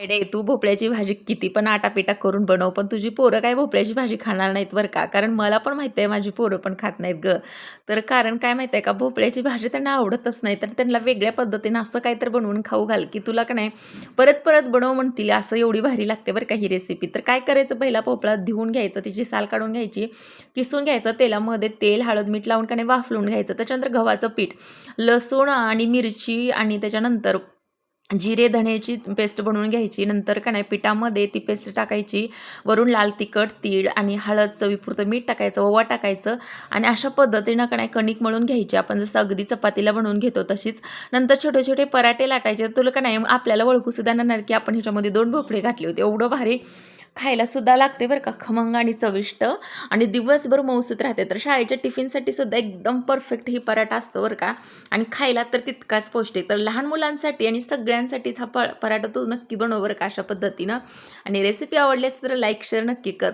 Idea आहे. तू भोपळ्याची भाजी किती पण आटापिटा करून बनव, पण तुझी पोरं काय भोपळ्याची भाजी खाणार नाहीत बरं का. कारण मला पण माहिती आहे माझी पोरं पण खात नाहीत गं. तर कारण काय माहिती आहे का, भोपळ्याची भाजी त्यांना आवडतच नाही. तर त्यांना वेगळ्या पद्धतीनं असं काहीतरी बनवून खाऊ घाल, की तुला का नाही परत-परत बनव म्हणतील, असं एवढी भारी लागते बरं का ही रेसिपी. तर काय करायचं, पहिला भोपळा धुवून घ्यायचा, तिची साल काढून घ्यायची, किसून घ्यायचं, तेलामध्ये तेल, हळद, मीठ लावून का नाही वाफलून घ्यायचं. त्याच्यानंतर गव्हाचं पीठ, लसूण आणि मिरची आणि त्याच्यानंतर जिरे धण्याची पेस्ट बनवून घ्यायची. नंतर का नाही पिठामध्ये ती पेस्ट टाकायची. वरून लाल तिखट, तीळ आणि हळद, चवीपुरतं मीठ टाकायचं, ओवा टाकायचं आणि अशा पद्धतीनं का नाही कणिक मळून घ्यायची. आपण जसं अगदी चपातीला बनवून घेतो तशीच. नंतर छोटे छोटे पराठे लाटायचे. तुला का नाही आपल्याला ओळखूसुद्धा येणार की आपण ह्याच्यामध्ये 2 भोपळे घातले होते. एवढं भारी खायला सुद्धा लागते बरं का, खमंग आणि चविष्ट आणि दिवसभर मौसूत राहते. तर शाळेच्या टिफिनसाठी सुद्धा एकदम परफेक्ट ही पराठा असतो बरं का. आणि खायला तर तितकाच पौष्टिक. तर लहान मुलांसाठी आणि सगळ्यांसाठीच हा पराठा तू नक्की बनव बरं का अशा पद्धतीनं. आणि रेसिपी आवडली असेल तर लाईक शेअर नक्की कर.